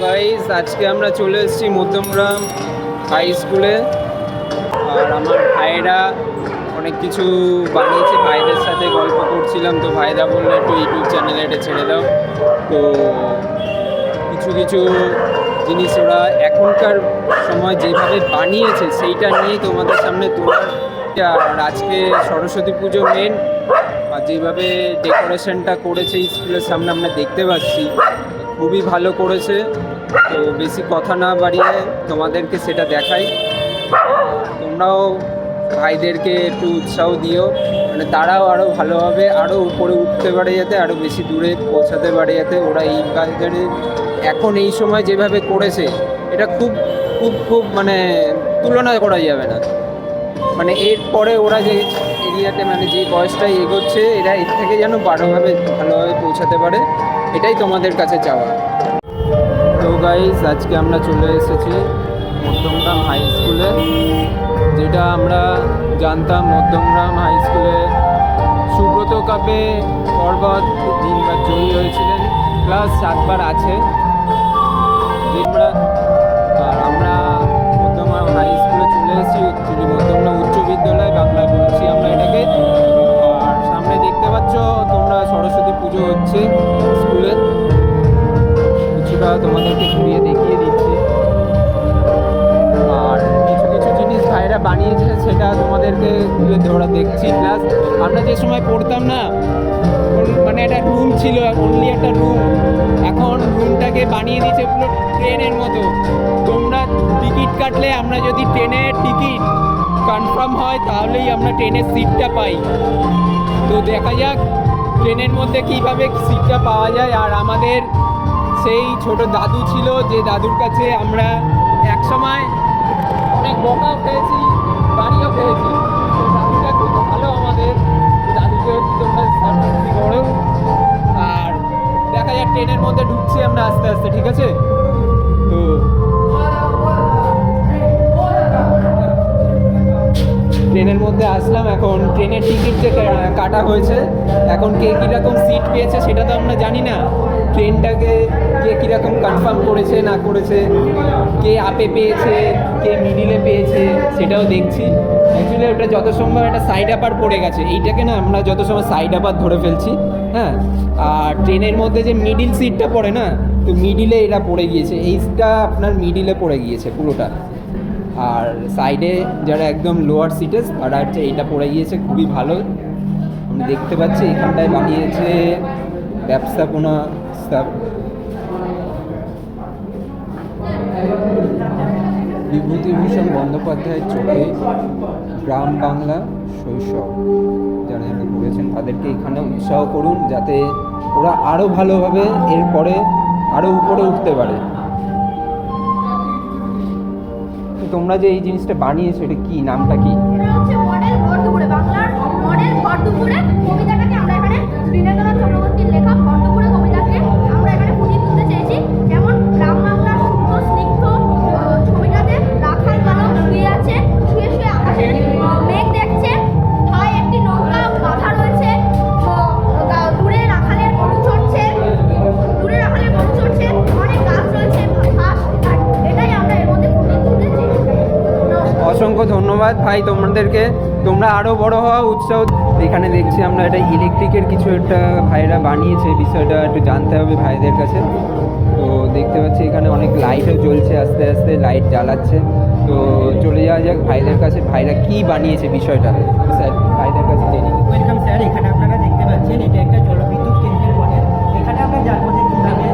Guys, আজকে আমরা চলে এসেছি মধ্যমগ্রাম হাই স্কুলে। আর আমার ভাইরা অনেক কিছু বানিয়েছে, ভাইদের সাথে গল্প করছিলাম, তো ভাইরা বললো একটু ইউটিউব চ্যানেলে এটা ছেড়ে দাও। তো কিছু কিছু জিনিস ওরা এখনকার সময় যেভাবে বানিয়েছে সেইটা নিয়ে তোমাদের সামনে তোলা। আর আজকে সরস্বতী পুজো মেন, আর যেভাবে ডেকোরেশনটা করেছে স্কুলের সামনে আমরা দেখতে পাচ্ছি, খুবই ভালো করেছে। তো বেশি কথা না বাড়িয়ে তোমাদেরকে সেটা দেখাই। তোমরাও ভাইদেরকে একটু উৎসাহ দিও, মানে তারাও আরও ভালোভাবে আরও উপরে উঠতে পারে, যাতে আরও বেশি দূরে পৌঁছাতে পারে, যাতে ওরা এই বাজারে এখন এই সময় যেভাবে করেছে এটা খুব খুব খুব মানে তুলনা করা যাবে না। মানে এরপরে ওরা যে এরিয়াতে মানে যে বয়সটাই এগোচ্ছে, এরা এর থেকে যেন ভালোভাবে পৌঁছাতে পারে, এটাই তোমাদের কাছে চাওয়া। তো গাইস, আজকে আমরা চলে এসেছি মধ্যমগ্রাম হাই স্কুলে, যেটা আমরা জানতাম মধ্যমগ্রাম হাই স্কুলে সুব্রত কাপে পর্বত 3বার জয়ী হয়েছিলেন, প্লাস 7বার আছে। আমরা মধ্যমগ্রাম হাই স্কুলে চলে এসেছি, মধ্যমগ্রাম উচ্চ বিদ্যালয় বাংলায় বলছি আমরা এটাকে। আর সামনে দেখতে পাচ্ছ তোমরা সরস্বতী পুজো হচ্ছে স্কুলে, কিছুটা তোমাদেরকে ঘুরিয়ে দেখিয়ে দিচ্ছি। আর কিছু কিছু জিনিস ভাইরা বানিয়েছে সেটা তোমাদেরকে ঘুরে ধরা দেখছি। প্লাস আমরা যে সময় পড়তাম না, মানে একটা রুম ছিল, অনলি একটা রুম, এখন রুমটাকে বানিয়ে দিয়েছে পুরো ট্রেনের মতো। তোমরা টিকিট কাটলে, আমরা যদি ট্রেনের টিকিট কনফার্ম হয় তাহলেই আমরা ট্রেনের সিটটা পাই। তো দেখা যাক ট্রেনের মধ্যে কীভাবে সিটটা পাওয়া যায়। আর আমাদের সেই ছোট দাদু ছিল, যে দাদুর কাছে আমরা একসময় অনেক বকাও খেয়েছি, বাড়িও খেয়েছি। তো দাদুটা খুব ভালো আমাদের, দাদুকে তোমরা শান্তি করো। আর দেখা যাক ট্রেনের মধ্যে ঢুকছি আমরা আস্তে আস্তে, ঠিক আছে? তো ট্রেনের মধ্যে আসলাম, এখন ট্রেনের টিকিট যে কাটা হয়েছে, এখন কে কীরকম সিট পেয়েছে সেটা তো আমরা জানি না। ট্রেনটাকে কে কীরকম কনফার্ম করেছে না করেছে, কে আপে পেয়েছে কে মিডিলে পেয়েছে সেটাও দেখছি। অ্যাকচুয়ালি ওটা যত সম্ভব একটা সাইড আপার পড়ে গেছে, এইটাকে না আমরা যত সময় সাইড আপার ধরে ফেলছি। হ্যাঁ, আর ট্রেনের মধ্যে যে মিডিল সিটটা পড়ে না, তো মিডিলে এটা পড়ে গিয়েছে, এইটা আপনার মিডিলে পড়ে গিয়েছে পুরোটা। আর সাইডে যারা একদম লোয়ার সিটে তারা হচ্ছে এইটা পড়ে গিয়েছে, খুবই ভালো। আমি দেখতে পাচ্ছি এখানটায় বানিয়েছে ব্যবস্থাপনা স্টাফ। বিভূতিভূষণ বন্দ্যোপাধ্যায়ের চোখে গ্রাম বাংলা শৈশব, যারা করেছেন তাদেরকে এখানে উৎসাহ করুন, যাতে ওরা আরও ভালোভাবে এরপরে আরও উপরে উঠতে পারে। তোমরা যে এই জিনিসটা বানিয়েছো, এটা কি, নামটা কি? এটা হচ্ছে মডেল ঘর দুপুরে, বাংলার মডেল ঘর দুপুরে কবিতাটাকে আমরা এখানে রবীন্দ্রনাথ চক্রবর্তীর লেখা ঘর দুপুরে কবিতাকে আমরা এখানে ফুটিয়ে তুলতে চেয়েছি। যেমন গ্রাম বাংলার সুন্দর স্নিগ্ধ ছবিটাতে রাখাল বালক শুয়ে আছে, শুয়ে শুয়ে আকাশের মেঘ দেখছে, ভাই একটি নৌকা বাঁধা রয়েছে, দূরে রাখালের গরু চড়ছে, অনেক গাছ রয়েছে, ঘাস। এটাই আমরা এর মধ্যে ফুটিয়ে তুলতে চেয়েছি। অসংখ্য ধন্যবাদ ভাই তোমাদেরকে, তোমরা আরও বড় হওয়া উৎসাহ। এখানে দেখছি আমরা এটা ইলেকট্রিকের কিছু একটা ভাইরা বানিয়েছে, বিষয়টা একটু জানতে হবে ভাইদের কাছে। তো দেখতে পাচ্ছি এখানে অনেক লাইটও জ্বলছে, আস্তে আস্তে লাইট জ্বালাচ্ছে। তো চলে যাওয়া যাক ভাইদের কাছে, ভাইরা কি বানিয়েছে বিষয়টা। স্যার, ভাইদের কাছে জেনে নিই। Welcome sir. এখানে আপনারা দেখতে পাচ্ছেন এটা একটা জলবিদ্যুৎ কেন্দ্রের মডেল। এখানে আমরা জানবো যে কীভাবে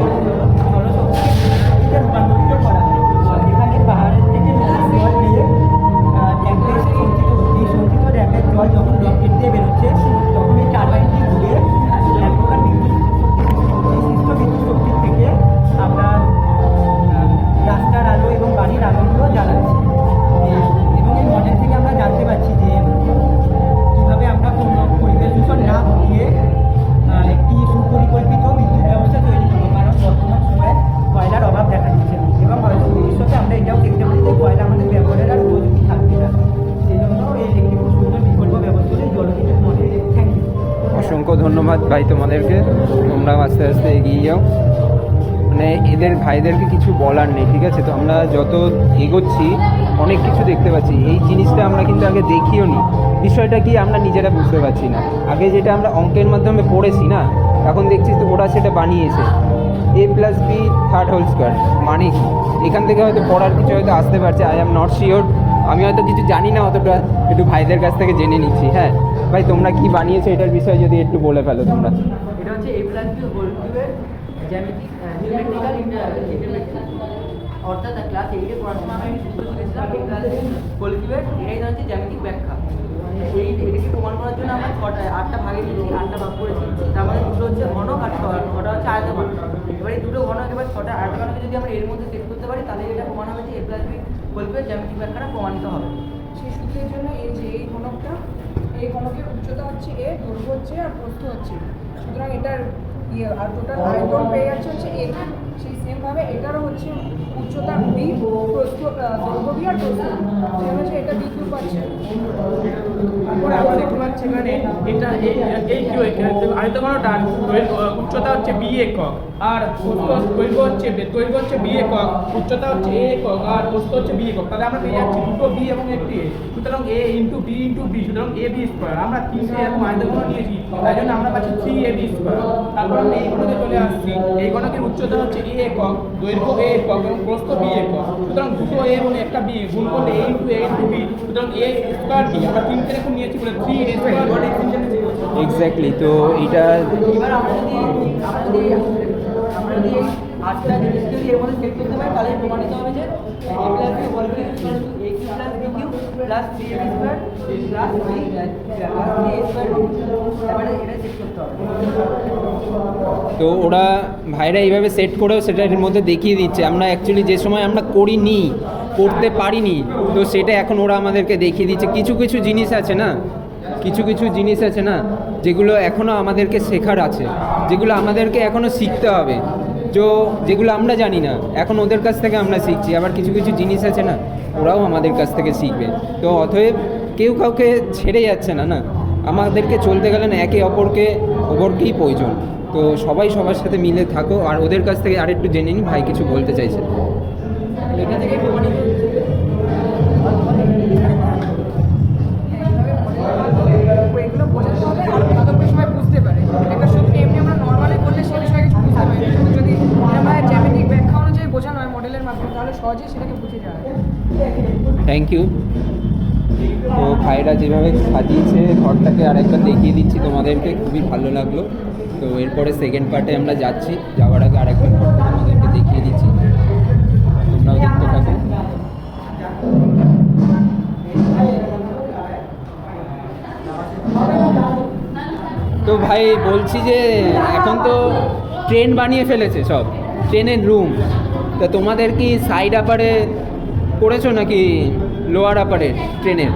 জলশক্তিতে রূপান্তরিত করা হয়। এখানে পাহাড়ের থেকে জল নিয়ে ড্যামে এসে সঞ্চিত ড্যামের জল যখন রকেট দিয়ে বেরোচ্ছে, তখন এই টারবাইনটি ঘুরে এক প্রকার বিদ্যুৎ শক্তির থেকে আমরা রাস্তার আলো এবং বাড়ির আলোগুলো জ্বালাচ্ছি। এবং এই মডেল থেকে আমরা জানতে পারছি যে কীভাবে আমরা কোনো পরিবেশ দূষণ না ঘটিয়ে একটি সুপরিকল্পিত বিদ্যুৎ ব্যবস্থা তৈরি করবো। কারণ বর্তমান সময়ে কয়লার অভাব দেখা দিচ্ছে, এবং হয়তো ভবিষ্যতে আমরা এটাও দেখতে পারি যে কয়লা আমাদের ব্যবহারের আর উপযোগী থাকবে না। সেই জন্য একটি খুব সুন্দর বিকল্প ব্যবস্থা জলবিদ্যুৎ মডেল। Thank you. অসংখ্য ধন্যবাদ ভাই তোমাদেরকে, তোমরা আস্তে আস্তে এগিয়ে যাও। মানে এদের ভাইদেরকে কিছু বলার নেই, ঠিক আছে? তো আমরা যত এগোচ্ছি অনেক কিছু দেখতে পাচ্ছি। এই জিনিসটা আমরা কিন্তু আগে দেখিও নি, বিষয়টা কি আমরা নিজেরা বুঝতে পারছি না। আগে যেটা আমরা অঙ্কের মাধ্যমে পড়েছি না, এখন দেখছি তো ওরা সেটা বানিয়েছে, a+b থার্ড হোল স্কোয়ার মানে কি। এখান থেকে হয়তো পড়ার কিছু হয়তো আসতে পারছে, আই অ্যাম নট শিওর, আমি হয়তো কিছু জানি না অতটা, একটু ভাইদের কাছ থেকে জেনে নিচ্ছি। হ্যাঁ ভাই, তোমরা কি বানিয়েছো এটার বিষয়ে যদি একটু বলে ফেলো তোমরা। এটা হচ্ছে a+b হোল কিউবের জ্যামিতিক জিওমেট্রিক্যাল ইন্টিগ্রেশন, অর্থাৎ ক্লাস 8 পড়াশোনা আমি সূত্র শিখেছিলাম a+b হোল কিউবের, এটাই হচ্ছে জ্যামিতিক ব্যাখ্যা। এটাকে প্রমাণ করার জন্য আমরা 8টা ভাগে দিয়েছি, 8টা ভাগ করেছি। তার মধ্যে দুটো হচ্ছে ঘনক আর 6টা হচ্ছে আয়তঘন। এবার এই দুটো ঘনক এবার 6টা আয়তঘনকে যদি আমরা এর মধ্যে সেট করতে পারি, তাহলে এটা প্রমাণ হবে যে a+b হোল কিউবের জ্যামিতিক ব্যাখ্যাটা প্রমাণিত হবে। সেই সূত্রের জন্য এই যে এই ঘনকটা, এই ঘনকের উচ্চতা হচ্ছে a, দৈর্ঘ্য হচ্ছে আর প্রস্থ হচ্ছে, সুতরাং এটার আর টোটাল আয়তন পেয়ে যাচ্ছে হচ্ছে a। সেই সেমভাবে এটারও হচ্ছে উচ্চতা b, প্রস্থ দৈর্ঘ্য b আর প্রস্থ b, সেটা হচ্ছে এটা b কিউব পাচ্ছে। তারপরে আমরা দেখতে পাচ্ছি এখানে এটা এই কি আয়তঘনটার উচ্চতা হচ্ছে b একক, আর দৈর্ঘ্য হচ্ছে b একক, উচ্চতা হচ্ছে a একক, আর প্রস্থ হচ্ছে b একক। তাহলে আমরা পেয়ে যাচ্ছি দুটো b এবং একটি a, সুতরাং a into b into b, সুতরাং ab স্কোয়ার। আমরা 3 এরকম আয়তঘন নিয়েছি, তাই জন্য আমরা পাচ্ছি 3ab স্কোয়ার। তারপর আমরা এই ঘনকে চলে আসছি, এই ঘনকের উচ্চতা হচ্ছে a একক, দৈর্ঘ্য a একক এবং প্রস্থ b একক, সুতরাং দুটো a এবং একটা b গুণ করলে a into a into b, সুতরাং a স্কোয়ার b। আমরা 3 কে এখন নিয়েছি বলে 3a স্কোয়ার। এক্স্যাক্টলি, তো এটা এবার আমরা যদি এই 8টা জিনিস যদি এর মধ্যে সেট করতে পারি, তাহলে প্রমাণিত হবে যে a+b whole cube equal to a cube plus b cube plus 3ab square plus 3a square. এবারে এটা সেট করতে হবে। তো ওরা ভাইরা এইভাবে সেট করেও সেটা এর মধ্যে দেখিয়ে দিচ্ছে। আমরা অ্যাকচুয়ালি যে সময় আমরা করিনি, করতে পারিনি, তো সেটা এখন ওরা আমাদেরকে দেখিয়ে দিচ্ছে। কিছু কিছু জিনিস আছে না, যেগুলো এখনও আমাদেরকে শেখার আছে, যেগুলো আমাদেরকে এখনও শিখতে হবে, যেগুলো আমরা জানি না, এখন ওদের কাছ থেকে আমরা শিখছি। আবার কিছু কিছু জিনিস আছে না, ওরাও আমাদের কাছ থেকে শিখবে। তো অতএব কেউ কাউকে ছেড়ে যাচ্ছে না, আমাদেরকে চলতে গেলে না একে অপরকেই প্রয়োজন। তো সবাই সবার সাথে মিলে থাকো। আর ওদের কাছ থেকে আরেকটু জেনে নিই, ভাই কিছু বলতে চাইছে। এটা থেকে প্রমাণিত হচ্ছে এগুলো বোঝাতে হবে আর ভালো করে সবাই বুঝতে পারে। একটা সূত্র এমনি আমরা নর্মালি করলে সে বিষয়ে কিছু বুঝতে পারি, কিন্তু যদি আমরা জ্যামিতিক ব্যাখ্যা অনুযায়ী বোঝানো হয় মডেলের মাধ্যমে, তাহলে সহজেই সেটাকে বুঝে যাওয়া যায়। Thank you. তো ভাইরা যেভাবে সাজিয়েছে ঘরটাকে আরেকবার দেখিয়ে দিচ্ছি তোমাদেরকে, খুবই ভালো লাগলো। তো এরপরে সেকেন্ড পার্টে আমরা যাচ্ছি, যাওয়ার আগে আরেকবার ঘরটা তোমাদেরকে দেখিয়ে দিচ্ছি, তোমরাও দেখতে থাকো। তো ভাই বলছি যে এখন তো ট্রেন বানিয়ে ফেলেছে, সব ট্রেনের রুম। তা তোমাদের কি সাইড আপারে করেছো নাকি লোয়ার আপারে ট্রেনের?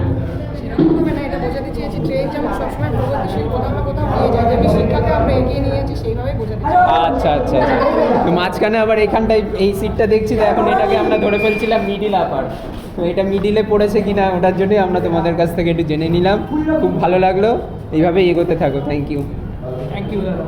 সেরকমভাবে না, এটা বোঝাতে চেয়েছি ট্রেন যেমন সবসময় প্রগতিশীল কোথাও না কোথাও নিয়ে যায়, যেমনি শিক্ষাকে আমরা এগিয়ে নিয়ে যাচ্ছি সেইভাবেই বোঝাতে চাই। আচ্ছা আচ্ছা আচ্ছা। তো মাঝখানে আবার এখানটায় এই সিটটা দেখছি, তো এখন এটাকে আমরা ধরে ফেলছিলাম মিডিল আপার। তো এটা মিডিলে পড়েছে কিনা ওটার জন্যই আমরা তোমাদের কাছ থেকে একটু জেনে নিলাম। খুব ভালো লাগলো, এইভাবেই এগোতে থাকো। Thank you. থ্যাংক ইউ দাদা।